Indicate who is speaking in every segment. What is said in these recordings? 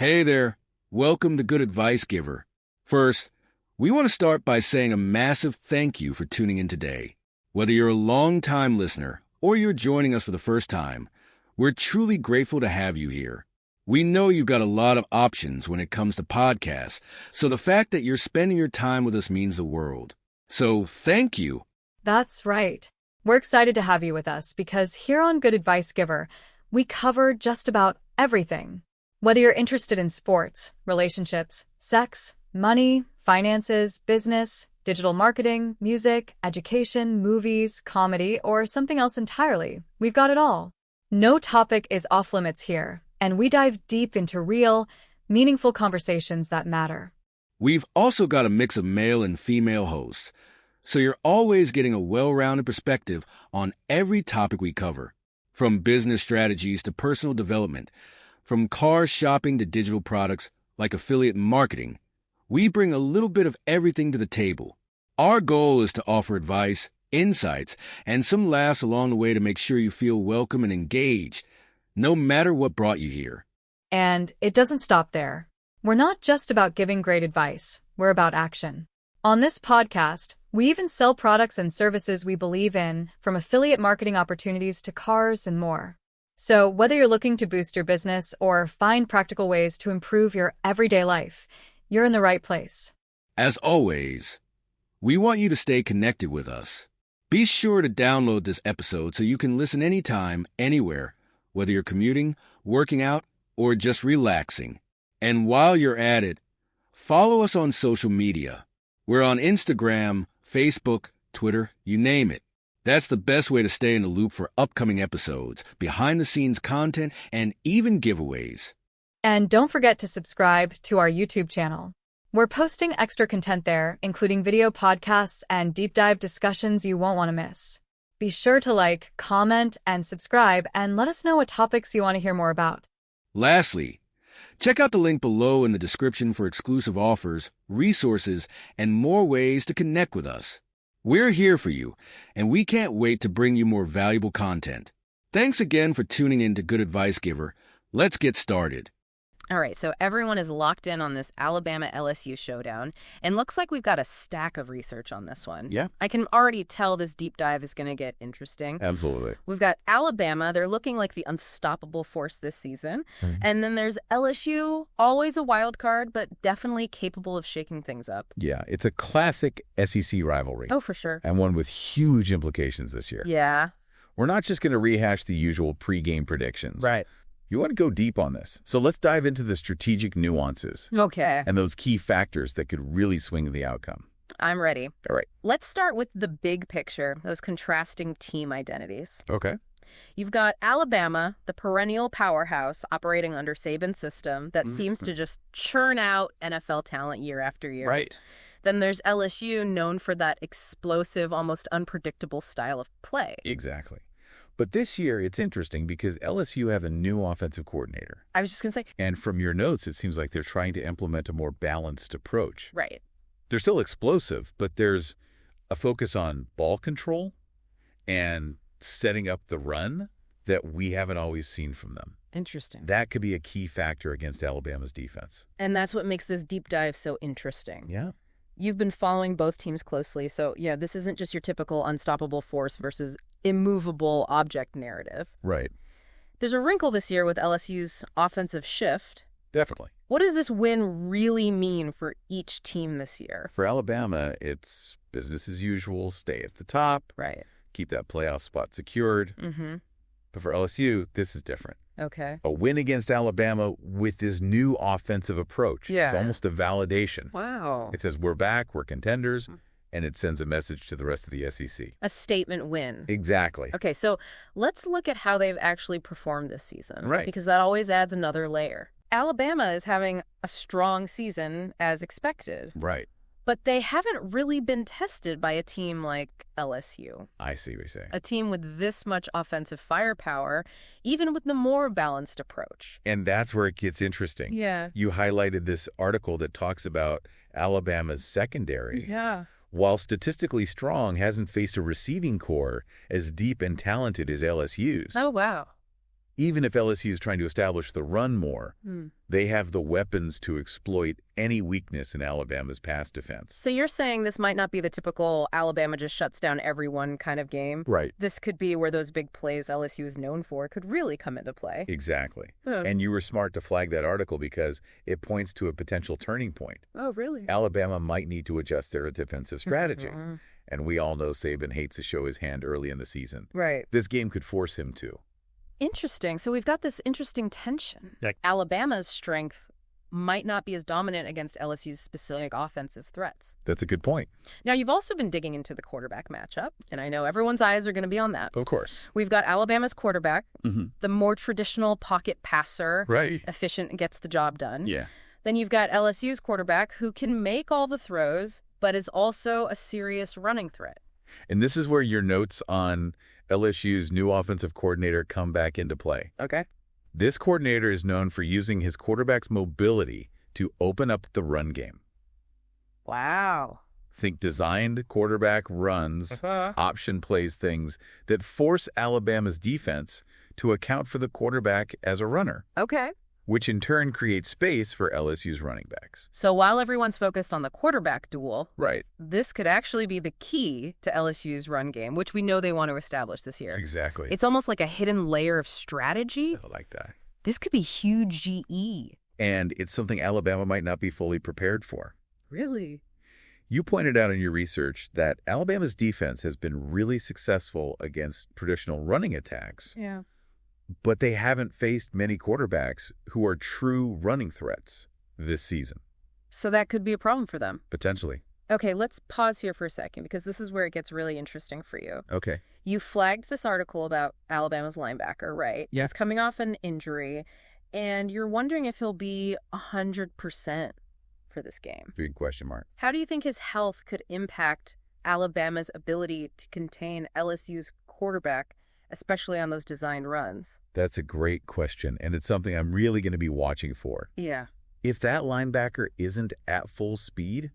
Speaker 1: Hey there. Welcome to Good Advice Giver. First, we want to start by saying a massive thank you for tuning in today. Whether you're a long-time listener or you're joining us for the first time, we're truly grateful to have you here. We know you've got a lot of options when it comes to podcasts, so the fact that you're spending your time with us means the world. So thank you.
Speaker 2: That's right. We're excited to have you with us because here on Good Advice Giver, we cover just about everything. Whether you're interested in sports, relationships, sex, money, finances, business, digital marketing, music, education, movies, comedy, or something else entirely, we've got it all. No topic is off limits here, and we dive deep into real, meaningful conversations that matter.
Speaker 1: We've also got a mix of male and female hosts, so you're always getting a well-rounded perspective on every topic we cover, from business strategies to personal development, from car shopping to digital products like affiliate marketing. We bring a little bit of everything to the table. Our goal is to offer advice, insights, and some laughs along the way to make sure you feel welcome and engaged, no matter what brought you here.
Speaker 2: And it doesn't stop there. We're not just about giving great advice, we're about action. On this podcast, we even sell products and services we believe in, from affiliate marketing opportunities to cars and more. So whether you're looking to boost your business or find practical ways to improve your everyday life, you're in the right place.
Speaker 1: As always, we want you to stay connected with us. Be sure to download this episode so you can listen anytime, anywhere, whether you're commuting, working out, or just relaxing. And while you're at it, follow us on social media. We're on Instagram, Facebook, Twitter, you name it. That's the best way to stay in the loop for upcoming episodes, behind-the-scenes content, and even giveaways.
Speaker 2: And don't forget to subscribe to our YouTube channel. We're posting extra content there, including video podcasts and deep dive discussions you won't want to miss. Be sure to like, comment, and subscribe, and let us know what topics you want to hear more about.
Speaker 1: Lastly, check out the link below in the description for exclusive offers, resources, and more ways to connect with us. We're here for you, and we can't wait to bring you more valuable content. Thanks again for tuning in to Good Advice Giver. Let's get started.
Speaker 3: All right, so everyone is locked in on this Alabama-LSU showdown, and looks like we've got a stack of research on this one.
Speaker 4: Yeah.
Speaker 3: I can already tell this deep dive is going to get interesting.
Speaker 4: Absolutely.
Speaker 3: We've got Alabama. They're looking like the unstoppable force this season.
Speaker 4: Mm-hmm.
Speaker 3: And then there's LSU, always a wild card, but definitely capable of shaking things up.
Speaker 4: Yeah, it's a classic SEC rivalry.
Speaker 3: Oh, for sure.
Speaker 4: And one with huge implications this year.
Speaker 3: Yeah.
Speaker 4: We're not just going to rehash the usual pregame predictions.
Speaker 3: Right.
Speaker 4: You want to go deep on this. So let's dive into the strategic nuances.
Speaker 3: Okay.
Speaker 4: And those key factors that could really swing the outcome.
Speaker 3: I'm ready.
Speaker 4: All right.
Speaker 3: Let's start with the big picture, those contrasting team identities.
Speaker 4: Okay.
Speaker 3: You've got Alabama, the perennial powerhouse operating under Saban's system that seems to just churn out NFL talent year after year.
Speaker 4: Right.
Speaker 3: Then there's LSU, known for that explosive, almost unpredictable style of play.
Speaker 4: Exactly. But this year, it's interesting because LSU have a new offensive coordinator.
Speaker 3: I was just going to say.
Speaker 4: And from your notes, it seems like they're trying to implement a more balanced approach.
Speaker 3: Right.
Speaker 4: They're still explosive, but there's a focus on ball control and setting up the run that we haven't always seen from them.
Speaker 3: Interesting.
Speaker 4: That could be a key factor against Alabama's defense.
Speaker 3: And that's what makes this deep dive so interesting.
Speaker 4: Yeah.
Speaker 3: You've been following both teams closely, so yeah, this isn't just your typical unstoppable force versus immovable object narrative.
Speaker 4: Right.
Speaker 3: There's a wrinkle this year with LSU's offensive shift.
Speaker 4: Definitely.
Speaker 3: What does this win really mean for each team this year?
Speaker 4: For Alabama, it's business as usual, stay at the top,
Speaker 3: Right.
Speaker 4: keep that playoff spot secured.
Speaker 3: Mm-hmm.
Speaker 4: But for LSU, this is different.
Speaker 3: Okay.
Speaker 4: A win against Alabama with this new offensive approach.
Speaker 3: Yeah.
Speaker 4: It's almost a validation.
Speaker 3: Wow.
Speaker 4: It says we're back, we're contenders, and it sends a message to the rest of the SEC.
Speaker 3: A statement win.
Speaker 4: Exactly.
Speaker 3: Okay, so let's look at how they've actually performed this season.
Speaker 4: Right.
Speaker 3: Because that always adds another layer. Alabama is having a strong season as expected.
Speaker 4: Right.
Speaker 3: But they haven't really been tested by a team like LSU.
Speaker 4: I see what you're saying.
Speaker 3: A team with this much offensive firepower, even with the more balanced approach.
Speaker 4: And that's where it gets interesting.
Speaker 3: Yeah.
Speaker 4: You highlighted this article that talks about Alabama's secondary.
Speaker 3: Yeah.
Speaker 4: While statistically strong, hasn't faced a receiving core as deep and talented as LSU's.
Speaker 3: Oh, wow.
Speaker 4: even if LSU is trying to establish the run more, they have the weapons to exploit any weakness in Alabama's pass defense.
Speaker 3: So you're saying this might not be the typical Alabama just shuts down everyone kind of game?
Speaker 4: Right.
Speaker 3: This could be where those big plays LSU is known for could really come into play.
Speaker 4: Exactly. And you were smart to flag that article because it points to a potential turning point.
Speaker 3: Oh, really?
Speaker 4: Alabama might need to adjust their defensive strategy. And we all know Saban hates to show his hand early in the season.
Speaker 3: Right.
Speaker 4: This game could force him to.
Speaker 3: Interesting. So we've got this interesting tension.
Speaker 5: Yeah.
Speaker 3: Alabama's strength might not be as dominant against LSU's specific offensive threats.
Speaker 4: That's a good point.
Speaker 3: Now, you've also been digging into the quarterback matchup, and I know everyone's eyes are going to be on that.
Speaker 4: Of course.
Speaker 3: We've got Alabama's quarterback, the more traditional pocket passer,
Speaker 4: Right.
Speaker 3: efficient and gets the job done.
Speaker 4: Yeah.
Speaker 3: Then you've got LSU's quarterback who can make all the throws, but is also a serious running threat.
Speaker 4: And this is where your notes on LSU's new offensive coordinator come back into play.
Speaker 3: Okay.
Speaker 4: This coordinator is known for using his quarterback's mobility to open up the run game.
Speaker 3: Wow.
Speaker 4: Think designed quarterback runs, option plays, things that force Alabama's defense to account for the quarterback as a runner,
Speaker 3: Okay.
Speaker 4: which in turn creates space for LSU's running backs.
Speaker 3: So while everyone's focused on the quarterback duel,
Speaker 4: Right.
Speaker 3: this could actually be the key to LSU's run game, which we know they want to establish this year.
Speaker 4: Exactly.
Speaker 3: It's almost like a hidden layer of strategy.
Speaker 4: I like that.
Speaker 3: This could be huge GE.
Speaker 4: And it's something Alabama might not be fully prepared for.
Speaker 3: Really?
Speaker 4: You pointed out in your research that Alabama's defense has been really successful against traditional running attacks,
Speaker 3: Yeah.
Speaker 4: but they haven't faced many quarterbacks who are true running threats this season,
Speaker 3: So that could be a problem for them.
Speaker 4: potentially.
Speaker 3: Okay, let's pause here for a second because this is where it gets really interesting for you.
Speaker 4: Okay.
Speaker 3: You flagged this article about Alabama's linebacker, right?
Speaker 5: Yeah.
Speaker 3: He's coming off an injury, and you're wondering if he'll be 100% for this game.
Speaker 4: Big question mark.
Speaker 3: How do you think his health could impact Alabama's ability to contain LSU's quarterback, especially on those designed runs?
Speaker 4: That's a great question, and it's something I'm really going to be watching for.
Speaker 3: Yeah.
Speaker 4: If that linebacker isn't at full speed,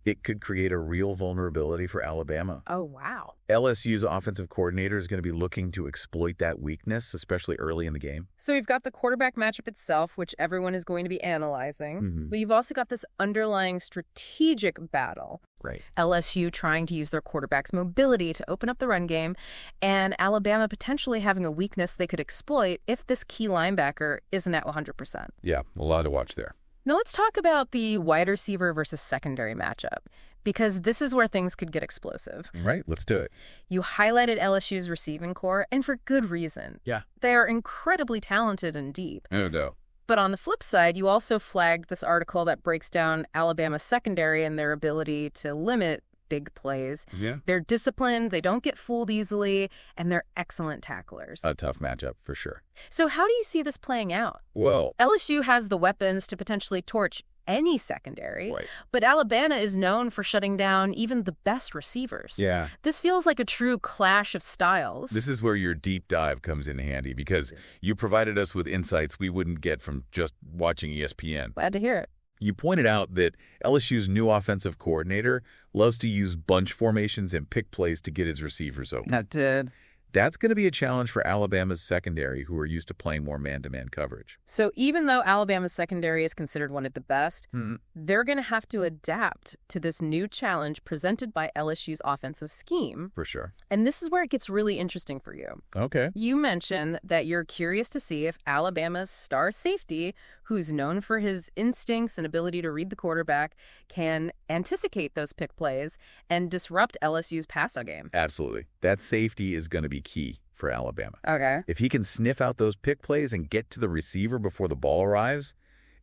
Speaker 4: it could create a real vulnerability for Alabama.
Speaker 3: Oh, wow.
Speaker 4: LSU's offensive coordinator is going to be looking to exploit that weakness, especially early in the game.
Speaker 3: So we've got the quarterback matchup itself, which everyone is going to be analyzing. But you've also got this underlying strategic battle.
Speaker 4: Right.
Speaker 3: LSU trying to use their quarterback's mobility to open up the run game, and Alabama potentially having a weakness they could exploit if this key linebacker isn't at 100%.
Speaker 4: Yeah, a lot to watch there.
Speaker 3: Now let's talk about the wide receiver versus secondary matchup, because this is where things could get explosive.
Speaker 4: Right, let's do it.
Speaker 3: You highlighted LSU's receiving core, and for good reason.
Speaker 4: Yeah.
Speaker 3: They are incredibly talented and deep.
Speaker 4: No doubt.
Speaker 3: But on the flip side, you also flagged this article that breaks down Alabama's secondary and their ability to limit big plays.
Speaker 4: Yeah.
Speaker 3: They're disciplined, they don't get fooled easily, and they're excellent tacklers.
Speaker 4: A tough matchup for sure.
Speaker 3: So how do you see this playing out?
Speaker 4: Well,
Speaker 3: LSU has the weapons to potentially torch any secondary,
Speaker 4: right.
Speaker 3: but Alabama is known for shutting down even the best receivers.
Speaker 4: Yeah.
Speaker 3: This feels like a true clash of styles.
Speaker 4: This is where your deep dive comes in handy because you provided us with insights we wouldn't get from just watching ESPN.
Speaker 3: Glad to hear it.
Speaker 4: You pointed out that LSU's new offensive coordinator loves to use bunch formations and pick plays to get his receivers open.
Speaker 5: That did.
Speaker 4: That's going to be a challenge for Alabama's secondary, who are used to playing more man-to-man coverage.
Speaker 3: So even though Alabama's secondary is considered one of the best, they're going to have to adapt to this new challenge presented by LSU's offensive scheme.
Speaker 4: For sure.
Speaker 3: And this is where it gets really interesting for you.
Speaker 4: Okay.
Speaker 3: You mentioned that you're curious to see if Alabama's star safety, who's known for his instincts and ability to read the quarterback, can anticipate those pick plays and disrupt LSU's passing game.
Speaker 4: Absolutely. That safety is going to be key for Alabama.
Speaker 3: Okay.
Speaker 4: If he can sniff out those pick plays and get to the receiver before the ball arrives,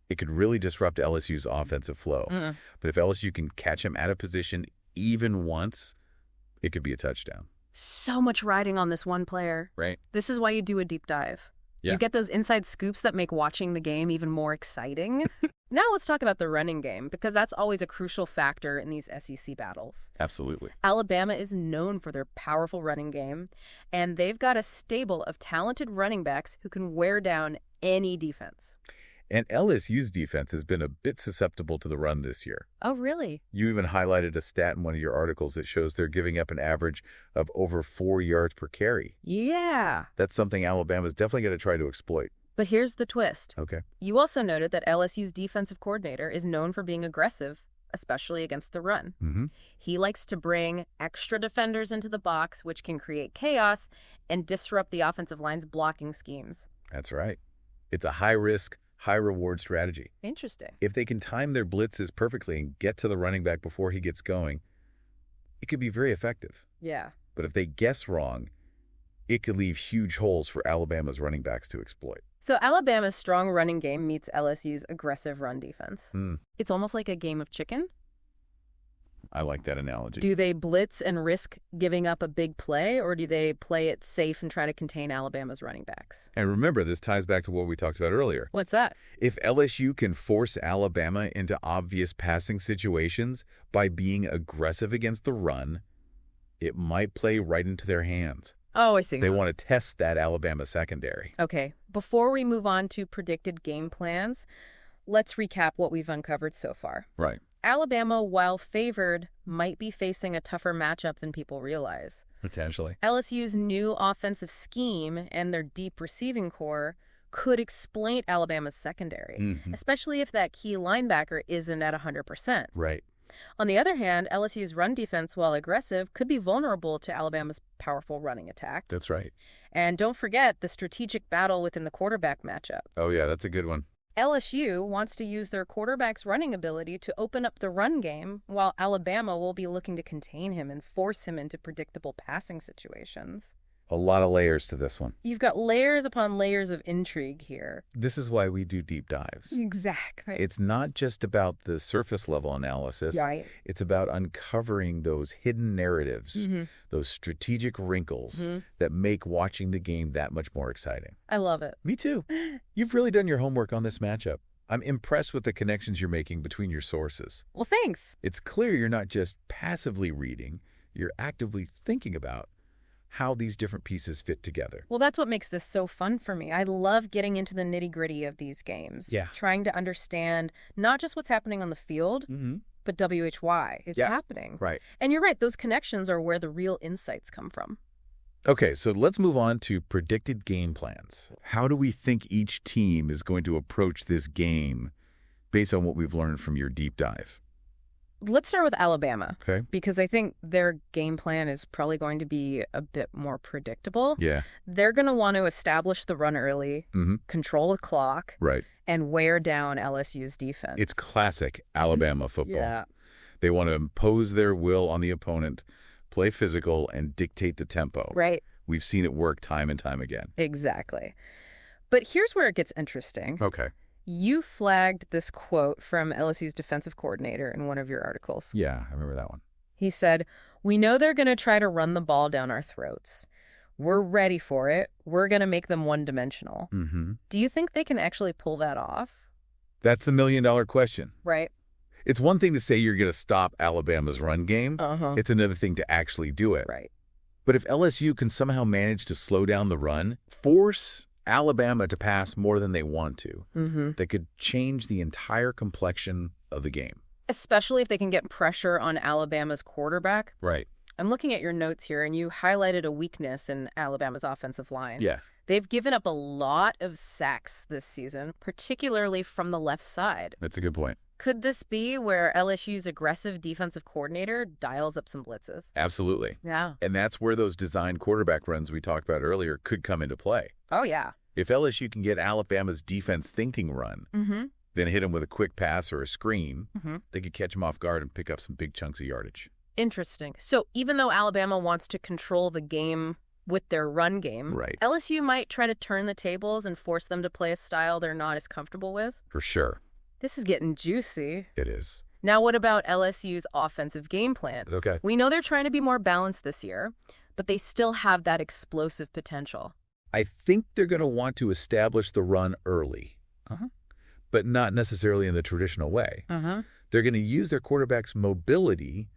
Speaker 4: it could really disrupt LSU's offensive flow. But if LSU can catch him out of position even once, it could be a touchdown.
Speaker 3: So much riding on this one player.
Speaker 4: Right.
Speaker 3: This is why you do a deep dive.
Speaker 4: Yeah.
Speaker 3: You get those inside scoops that make watching the game even more exciting. Now let's talk about the running game, because that's always a crucial factor in these SEC battles.
Speaker 4: Absolutely.
Speaker 3: Alabama is known for their powerful running game, and they've got a stable of talented running backs who can wear down any defense.
Speaker 4: And LSU's defense has been a bit susceptible to the run this year.
Speaker 3: Oh, really?
Speaker 4: You even highlighted a stat in one of your articles that shows they're giving up an average of over 4 yards per carry.
Speaker 3: Yeah.
Speaker 4: That's something Alabama's definitely going to try to exploit.
Speaker 3: But here's the twist.
Speaker 4: Okay.
Speaker 3: You also noted that LSU's defensive coordinator is known for being aggressive, especially against the run.
Speaker 4: Mm-hmm.
Speaker 3: He likes to bring extra defenders into the box, which can create chaos and disrupt the offensive line's blocking schemes.
Speaker 4: That's right. It's a high-risk, high-reward strategy.
Speaker 3: Interesting.
Speaker 4: If they can time their blitzes perfectly and get to the running back before he gets going, it could be very effective.
Speaker 3: Yeah.
Speaker 4: But if they guess wrong, it could leave huge holes for Alabama's running backs to exploit.
Speaker 3: So Alabama's strong running game meets LSU's aggressive run defense. It's almost like a game of chicken.
Speaker 4: I like that analogy.
Speaker 3: Do they blitz and risk giving up a big play, or do they play it safe and try to contain Alabama's running backs?
Speaker 4: And remember, this ties back to what we talked about earlier.
Speaker 3: What's that?
Speaker 4: If LSU can force Alabama into obvious passing situations by being aggressive against the run, it might play right into their hands.
Speaker 3: Oh, I see.
Speaker 4: They want to test that Alabama secondary.
Speaker 3: Okay, before we move on to predicted game plans, let's recap what we've uncovered so far.
Speaker 4: Right.
Speaker 3: Alabama, while favored, might be facing a tougher matchup than people realize.
Speaker 4: Potentially.
Speaker 3: LSU's new offensive scheme and their deep receiving core could exploit Alabama's secondary, especially if that key linebacker isn't at 100%.
Speaker 4: Right.
Speaker 3: On the other hand, LSU's run defense, while aggressive, could be vulnerable to Alabama's powerful running attack.
Speaker 4: That's right.
Speaker 3: And don't forget the strategic battle within the quarterback matchup.
Speaker 4: Oh, yeah, that's a good one.
Speaker 3: LSU wants to use their quarterback's running ability to open up the run game, while Alabama will be looking to contain him and force him into predictable passing situations.
Speaker 4: A lot of layers to this one.
Speaker 3: You've got layers upon layers of intrigue here.
Speaker 4: This is why we do deep dives.
Speaker 3: Exactly.
Speaker 4: It's not just about the surface level analysis.
Speaker 3: Right.
Speaker 4: It's about uncovering those hidden narratives, those strategic wrinkles that make watching the game that much more exciting.
Speaker 3: I love it.
Speaker 4: Me too. You've really done your homework on this matchup. I'm impressed with the connections you're making between your sources.
Speaker 3: Well, thanks.
Speaker 4: It's clear you're not just passively reading, you're actively thinking about how these different pieces fit together.
Speaker 3: Well, that's what makes this so fun for me. I love getting into the nitty-gritty of these games.
Speaker 4: Yeah.
Speaker 3: Trying to understand not just what's happening on the field, but WHY. It's happening.
Speaker 4: Right.
Speaker 3: And you're right, those connections are where the real insights come from.
Speaker 4: Okay, so let's move on to predicted game plans. How do we think each team is going to approach this game based on what we've learned from your deep dive?
Speaker 3: Let's start with Alabama.
Speaker 4: Okay.
Speaker 3: Because I think their game plan is probably going to be a bit more predictable.
Speaker 4: Yeah.
Speaker 3: They're going to want to establish the run early, control the clock,
Speaker 4: Right.
Speaker 3: and wear down LSU's defense.
Speaker 4: It's classic Alabama football.
Speaker 3: Yeah.
Speaker 4: They want to impose their will on the opponent, play physical, and dictate the tempo.
Speaker 3: Right.
Speaker 4: We've seen it work time and time again.
Speaker 3: Exactly. But here's where it gets interesting.
Speaker 4: Okay.
Speaker 3: You flagged this quote from LSU's defensive coordinator in one of your articles.
Speaker 4: Yeah, I remember that one.
Speaker 3: He said, "We know they're going to try to run the ball down our throats. We're ready for it. We're going to make them one-dimensional." Do you think they can actually pull that off?
Speaker 4: That's the million-dollar question.
Speaker 3: Right.
Speaker 4: It's one thing to say you're going to stop Alabama's run game. It's another thing to actually do it.
Speaker 3: Right.
Speaker 4: But if LSU can somehow manage to slow down the run, force Alabama to pass more than they want to, that could change the entire complexion of the game.
Speaker 3: Especially if they can get pressure on Alabama's quarterback.
Speaker 4: Right.
Speaker 3: I'm looking at your notes here, and you highlighted a weakness in Alabama's offensive line.
Speaker 4: Yeah.
Speaker 3: They've given up a lot of sacks this season, particularly from the left side.
Speaker 4: That's a good point.
Speaker 3: Could this be where LSU's aggressive defensive coordinator dials up some blitzes?
Speaker 4: Absolutely.
Speaker 3: Yeah.
Speaker 4: And that's where those designed quarterback runs we talked about earlier could come into play.
Speaker 3: Oh, yeah.
Speaker 4: If LSU can get Alabama's defense thinking run, then hit them with a quick pass or a screen, they could catch them off guard and pick up some big chunks of yardage.
Speaker 3: Interesting. So even though Alabama wants to control the game with their run game,
Speaker 4: Right.
Speaker 3: LSU might try to turn the tables and force them to play a style they're not as comfortable with?
Speaker 4: For sure.
Speaker 3: This is getting juicy.
Speaker 4: It is.
Speaker 3: Now, what about LSU's offensive game plan?
Speaker 4: Okay.
Speaker 3: We know they're trying to be more balanced this year, but they still have that explosive potential.
Speaker 4: I think they're going to want to establish the run early, but not necessarily in the traditional way. They're going to use their quarterback's mobility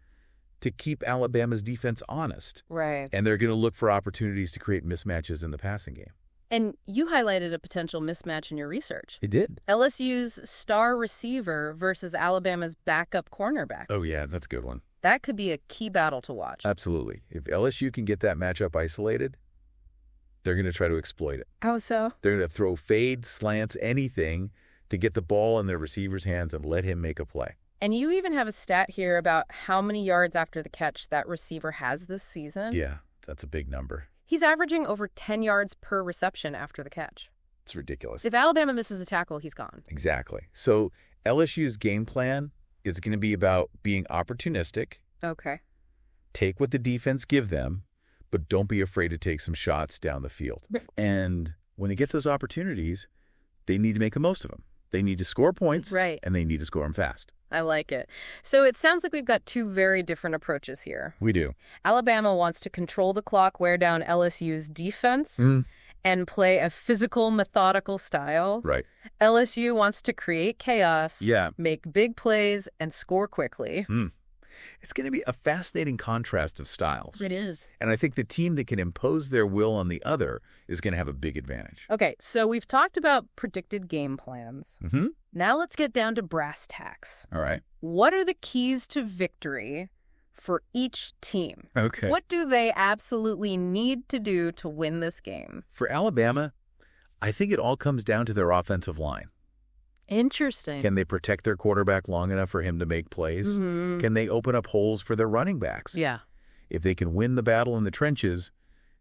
Speaker 4: to keep Alabama's defense honest.
Speaker 3: Right.
Speaker 4: And they're going to look for opportunities to create mismatches in the passing game.
Speaker 3: And you highlighted a potential mismatch in your research.
Speaker 4: It did.
Speaker 3: LSU's star receiver versus Alabama's backup cornerback.
Speaker 4: Oh, yeah, that's a good one.
Speaker 3: That could be a key battle to watch.
Speaker 4: Absolutely. If LSU can get that matchup isolated, they're going to try to exploit it.
Speaker 3: How so?
Speaker 4: They're going to throw fades, slants, anything to get the ball in their receiver's hands and let him make a play.
Speaker 3: And you even have a stat here about how many yards after the catch that receiver has this season.
Speaker 4: Yeah, that's a big number.
Speaker 3: He's averaging over 10 yards per reception after the catch.
Speaker 4: It's ridiculous.
Speaker 3: If Alabama misses a tackle, he's gone.
Speaker 4: Exactly. So LSU's game plan is going to be about being opportunistic.
Speaker 3: Okay.
Speaker 4: Take what the defense give them, but don't be afraid to take some shots down the field. And when they get those opportunities, they need to make the most of them. They need to score points,
Speaker 3: Right.
Speaker 4: And they need to score them fast.
Speaker 3: I like it. So it sounds like we've got two very different approaches here.
Speaker 4: We do.
Speaker 3: Alabama wants to control the clock, wear down LSU's defense, and play a physical, methodical style.
Speaker 4: Right.
Speaker 3: LSU wants to create chaos, make big plays, and score quickly.
Speaker 4: It's going to be a fascinating contrast of styles.
Speaker 3: It is.
Speaker 4: And I think the team that can impose their will on the other is going to have a big advantage.
Speaker 3: Okay, so we've talked about predicted game plans. Now let's get down to brass tacks.
Speaker 4: All right.
Speaker 3: What are the keys to victory for each team?
Speaker 4: Okay.
Speaker 3: What do they absolutely need to do to win this game?
Speaker 4: For Alabama, I think it all comes down to their offensive line.
Speaker 3: Interesting.
Speaker 4: Can they protect their quarterback long enough for him to make plays? Can they open up holes for their running backs?
Speaker 3: Yeah.
Speaker 4: If they can win the battle in the trenches,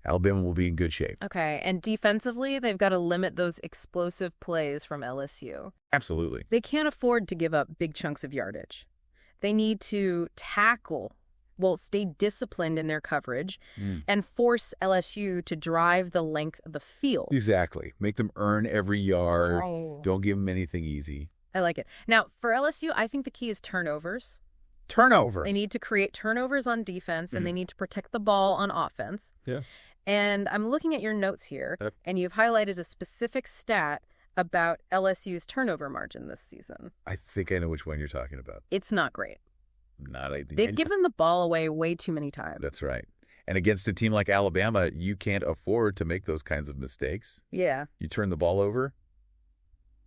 Speaker 4: Alabama will be in good shape.
Speaker 3: Okay, and defensively, they've got to limit those explosive plays from LSU.
Speaker 4: Absolutely.
Speaker 3: They can't afford to give up big chunks of yardage. They need to stay disciplined in their coverage and force LSU to drive the length of the field.
Speaker 4: Exactly. Make them earn every yard. Don't give them anything easy.
Speaker 3: I like it. Now, for LSU, I think the key is turnovers.
Speaker 4: Turnovers.
Speaker 3: They need to create turnovers on defense, and they need to protect the ball on offense.
Speaker 4: Yeah.
Speaker 3: And I'm looking at your notes here, and you've highlighted a specific stat about LSU's turnover margin this season.
Speaker 4: I think I know which one you're talking about.
Speaker 3: It's not great.
Speaker 4: They've
Speaker 3: given the ball away way too many times.
Speaker 4: That's right. And against a team like Alabama, you can't afford to make those kinds of mistakes.
Speaker 3: Yeah.
Speaker 4: You turn the ball over,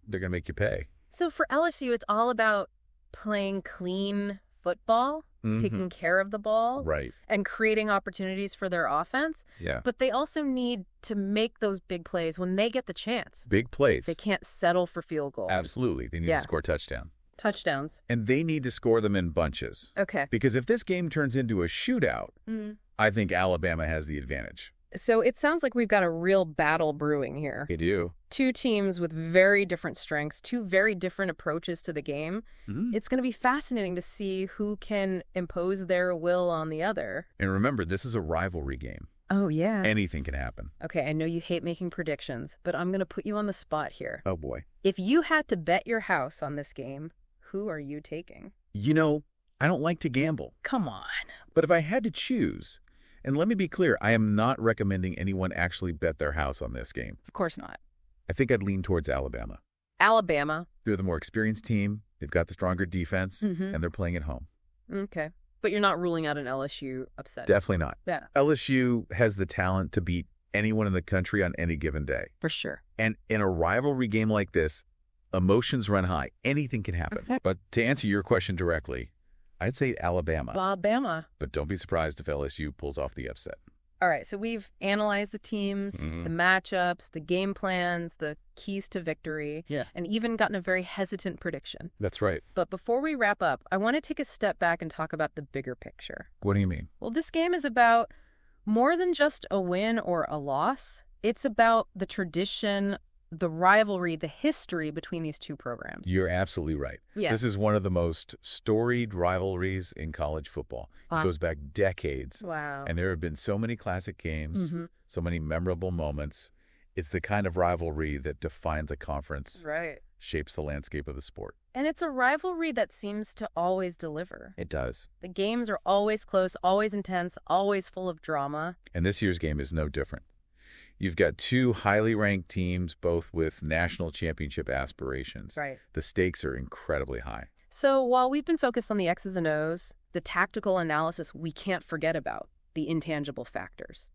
Speaker 4: they're going to make you pay.
Speaker 3: So for LSU, it's all about playing clean football, taking care of the ball, and creating opportunities for their offense.
Speaker 4: Yeah.
Speaker 3: But they also need to make those big plays when they get the chance.
Speaker 4: Big plays.
Speaker 3: They can't settle for field goals.
Speaker 4: Absolutely. They need to score
Speaker 3: touchdowns.
Speaker 4: And they need to score them in bunches.
Speaker 3: Okay.
Speaker 4: Because if this game turns into a shootout, I think Alabama has the advantage.
Speaker 3: So it sounds like we've got a real battle brewing here.
Speaker 4: They do.
Speaker 3: Two teams with very different strengths, two very different approaches to the game. It's going to be fascinating to see who can impose their will on the other.
Speaker 4: And remember, this is a rivalry game.
Speaker 3: Oh, yeah.
Speaker 4: Anything can happen.
Speaker 3: Okay, I know you hate making predictions, but I'm going to put you on the spot here.
Speaker 4: Oh, boy.
Speaker 3: If you had to bet your house on this game, who are you taking?
Speaker 4: You know, I don't like to gamble.
Speaker 3: Come on.
Speaker 4: But if I had to choose, and let me be clear, I am not recommending anyone actually bet their house on this game.
Speaker 3: Of course not.
Speaker 4: I think I'd lean towards Alabama.
Speaker 3: Alabama?
Speaker 4: They're the more experienced team. They've got the stronger defense, and they're playing at home.
Speaker 3: Okay. But you're not ruling out an LSU upset?
Speaker 4: Definitely not.
Speaker 3: Yeah.
Speaker 4: LSU has the talent to beat anyone in the country on any given day.
Speaker 3: For sure.
Speaker 4: And in a rivalry game like this, emotions run high. Anything can happen. Okay. But to answer your question directly, I'd say Alabama.
Speaker 3: Alabama.
Speaker 4: But don't be surprised if LSU pulls off the upset.
Speaker 3: All right, so we've analyzed the teams, the matchups, the game plans, the keys to victory, and even gotten a very hesitant prediction.
Speaker 4: That's right.
Speaker 3: But before we wrap up, I want to take a step back and talk about the bigger picture.
Speaker 4: What do you mean?
Speaker 3: Well, this game is about more than just a win or a loss. It's about the tradition, the rivalry, the history between these two programs.
Speaker 4: You're absolutely right.
Speaker 3: Yeah.
Speaker 4: This is one of the most storied rivalries in college football. It goes back decades.
Speaker 3: Wow.
Speaker 4: And there have been so many classic games, so many memorable moments. It's the kind of rivalry that defines a conference, shapes the landscape of the sport.
Speaker 3: And it's a rivalry that seems to always deliver.
Speaker 4: It does.
Speaker 3: The games are always close, always intense, always full of drama.
Speaker 4: And this year's game is no different. You've got two highly ranked teams, both with national championship aspirations.
Speaker 3: Right.
Speaker 4: The stakes are incredibly high.
Speaker 3: So while we've been focused on the X's and O's, the tactical analysis we can't forget about, the intangible factors,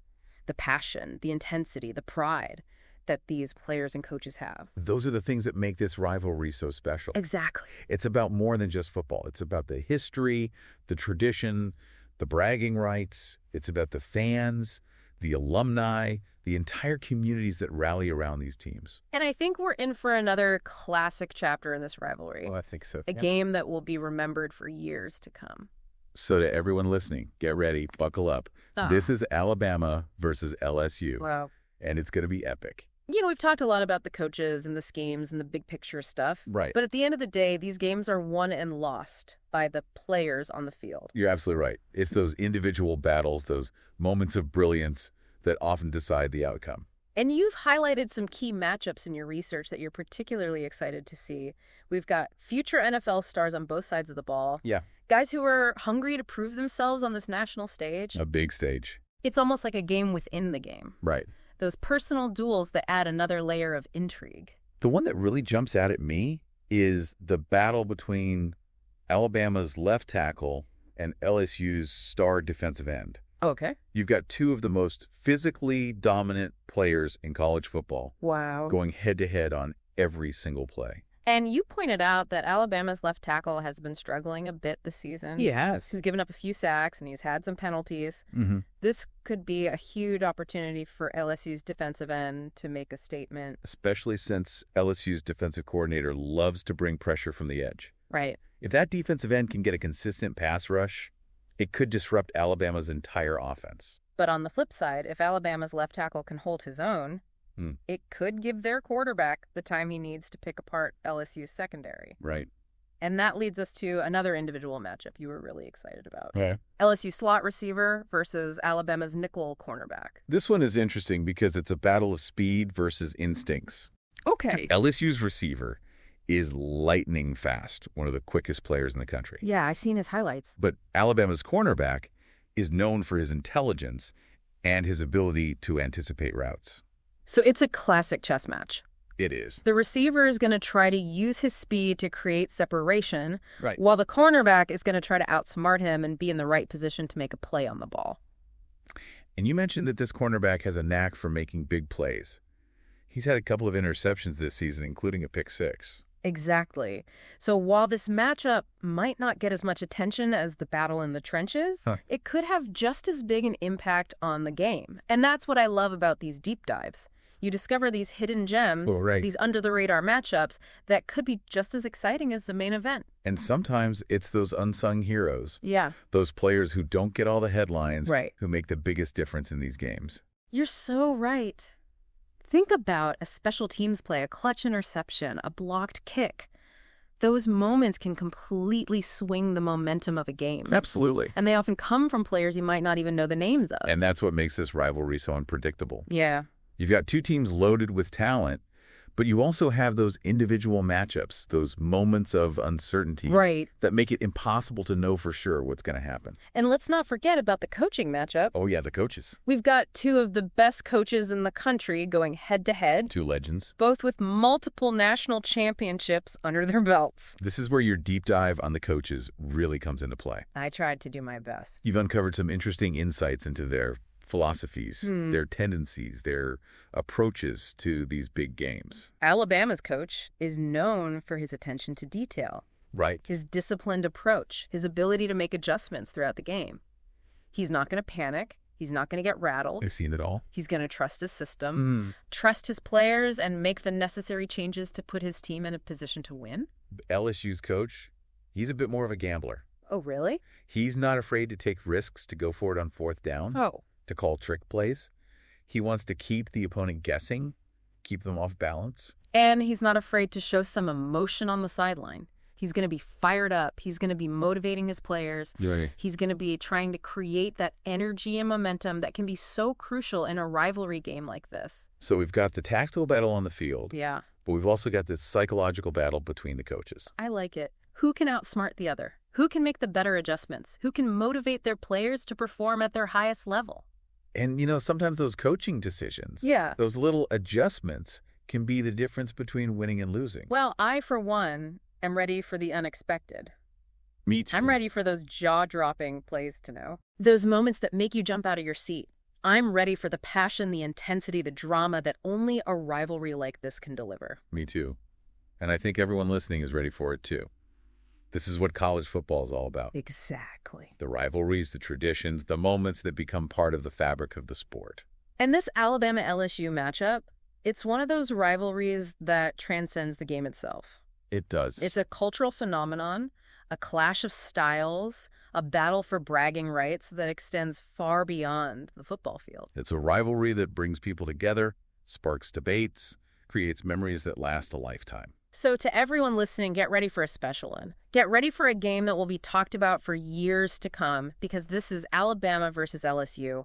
Speaker 3: the passion, the intensity, the pride. that these players and coaches have.
Speaker 4: Those are the things that make this rivalry so special.
Speaker 3: Exactly.
Speaker 4: It's about more than just football. It's about the history, the tradition, the bragging rights. It's about the fans, the alumni, the entire communities that rally around these teams.
Speaker 3: And I think we're in for another classic chapter in this rivalry.
Speaker 4: Well, I think so.
Speaker 3: A game that will be remembered for years to come.
Speaker 4: So to everyone listening, get ready, buckle up. This is Alabama versus LSU.
Speaker 3: Wow.
Speaker 4: And it's going to be epic.
Speaker 3: You know, we've talked a lot about the coaches and the schemes and the big picture stuff.
Speaker 4: Right.
Speaker 3: But at the end of the day, these games are won and lost by the players on the field.
Speaker 4: You're absolutely right. It's those individual battles, those moments of brilliance that often decide the outcome.
Speaker 3: And you've highlighted some key matchups in your research that you're particularly excited to see. We've got future NFL stars on both sides of the ball.
Speaker 4: Yeah.
Speaker 3: Guys who are hungry to prove themselves on this national stage.
Speaker 4: A big stage.
Speaker 3: It's almost like a game within the game.
Speaker 4: Right.
Speaker 3: Those personal duels that add another layer of intrigue.
Speaker 4: The one that really jumps out at me is the battle between Alabama's left tackle and LSU's star defensive end.
Speaker 3: Okay.
Speaker 4: You've got two of the most physically dominant players in college football.
Speaker 3: Wow.
Speaker 4: Going head-to-head on every single play.
Speaker 3: And you pointed out that Alabama's left tackle has been struggling a bit this season.
Speaker 4: He has.
Speaker 3: He's given up a few sacks, and he's had some penalties.
Speaker 4: Mm-hmm.
Speaker 3: This could be a huge opportunity for LSU's defensive end to make a statement.
Speaker 4: Especially since LSU's defensive coordinator loves to bring pressure from the edge.
Speaker 3: Right.
Speaker 4: If that defensive end can get a consistent pass rush, it could disrupt Alabama's entire offense.
Speaker 3: But on the flip side, if Alabama's left tackle can hold his own, it could give their quarterback the time he needs to pick apart LSU's secondary.
Speaker 4: Right.
Speaker 3: And that leads us to another individual matchup you were really excited about.
Speaker 4: Okay.
Speaker 3: LSU slot receiver versus Alabama's nickel cornerback.
Speaker 4: This one is interesting because it's a battle of speed versus instincts.
Speaker 3: Okay.
Speaker 4: LSU's receiver is lightning fast, one of the quickest players in the country.
Speaker 3: Yeah, I've seen his highlights.
Speaker 4: But Alabama's cornerback is known for his intelligence and his ability to anticipate routes.
Speaker 3: So it's a classic chess match.
Speaker 4: It is.
Speaker 3: The receiver is going to try to use his speed to create separation,
Speaker 4: Right.
Speaker 3: while the cornerback is going to try to outsmart him and be in the right position to make a play on the ball.
Speaker 4: And you mentioned that this cornerback has a knack for making big plays. He's had a couple of interceptions this season, including a pick six.
Speaker 3: Exactly. So while this matchup might not get as much attention as the battle in the trenches, it could have just as big an impact on the game. And that's what I love about these deep dives. You discover these hidden gems, these under-the-radar matchups that could be just as exciting as the main event.
Speaker 4: And sometimes it's those unsung heroes.
Speaker 3: Yeah.
Speaker 4: Those players who don't get all the headlines,
Speaker 3: Right.
Speaker 4: who make the biggest difference in these games.
Speaker 3: You're so right. Think about a special teams play, a clutch interception, a blocked kick. Those moments can completely swing the momentum of a game.
Speaker 4: Absolutely.
Speaker 3: And they often come from players you might not even know the names of.
Speaker 4: And that's what makes this rivalry so unpredictable.
Speaker 3: Yeah.
Speaker 4: You've got two teams loaded with talent, but you also have those individual matchups, those moments of uncertainty that make it impossible to know for sure what's going to happen.
Speaker 3: And let's not forget about the coaching matchup.
Speaker 4: Oh, yeah, the coaches.
Speaker 3: We've got two of the best coaches in the country going head-to-head.
Speaker 4: Two legends.
Speaker 3: Both with multiple national championships under their belts.
Speaker 4: This is where your deep dive on the coaches really comes into play.
Speaker 3: I tried to do my best.
Speaker 4: You've uncovered some interesting insights into their philosophies, their tendencies, their approaches to these big games.
Speaker 3: Alabama's coach is known for his attention to detail.
Speaker 4: Right.
Speaker 3: His disciplined approach, his ability to make adjustments throughout the game. He's not going to panic. He's not going to get rattled.
Speaker 4: I've seen it all.
Speaker 3: He's going to trust his system, trust his players, and make the necessary changes to put his team in a position to win.
Speaker 4: LSU's coach, he's a bit more of a gambler.
Speaker 3: Oh, really?
Speaker 4: He's not afraid to take risks to go for it on fourth down.
Speaker 3: Oh.
Speaker 4: To call trick plays. He wants to keep the opponent guessing, keep them off balance.
Speaker 3: And he's not afraid to show some emotion on the sideline. He's going to be fired up. He's going to be motivating his players.
Speaker 4: Right.
Speaker 3: He's going to be trying to create that energy and momentum that can be so crucial in a rivalry game like this.
Speaker 4: So we've got the tactical battle on the field.
Speaker 3: Yeah.
Speaker 4: But we've also got this psychological battle between the coaches.
Speaker 3: I like it. Who can outsmart the other? Who can make the better adjustments? Who can motivate their players to perform at their highest level?
Speaker 4: And, you know, sometimes those coaching decisions, those little adjustments can be the difference between winning and losing.
Speaker 3: Well, I, for one, am ready for the unexpected.
Speaker 4: Me too.
Speaker 3: I'm ready for those jaw-dropping plays to know. Those moments that make you jump out of your seat. I'm ready for the passion, the intensity, the drama that only a rivalry like this can deliver.
Speaker 4: Me too. And I think everyone listening is ready for it too. This is what college football is all about.
Speaker 3: Exactly.
Speaker 4: The rivalries, the traditions, the moments that become part of the fabric of the sport.
Speaker 3: And this Alabama-LSU matchup, it's one of those rivalries that transcends the game itself.
Speaker 4: It does.
Speaker 3: It's a cultural phenomenon, a clash of styles, a battle for bragging rights that extends far beyond the football field.
Speaker 4: It's a rivalry that brings people together, sparks debates, creates memories that last a lifetime.
Speaker 3: So to everyone listening, get ready for a special one. Get ready for a game that will be talked about for years to come, because this is Alabama versus LSU,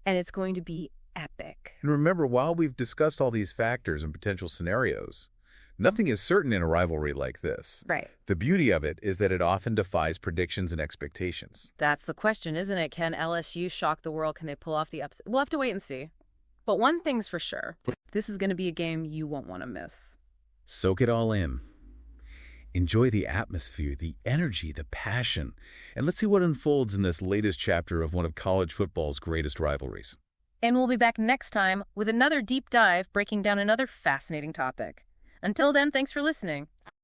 Speaker 3: and it's going to be epic.
Speaker 4: And remember, while we've discussed all these factors and potential scenarios, nothing is certain in a rivalry like this.
Speaker 3: Right.
Speaker 4: The beauty of it is that it often defies predictions and expectations.
Speaker 3: That's the question, isn't it? Can LSU shock the world? Can they pull off the upset? We'll have to wait and see. But one thing's for sure, this is going to be a game you won't want to miss.
Speaker 4: Soak it all in. Enjoy the atmosphere, the energy, the passion, and let's see what unfolds in this latest chapter of one of college football's greatest rivalries.
Speaker 3: And we'll be back next time with another deep dive breaking down another fascinating topic. Until then, thanks for listening.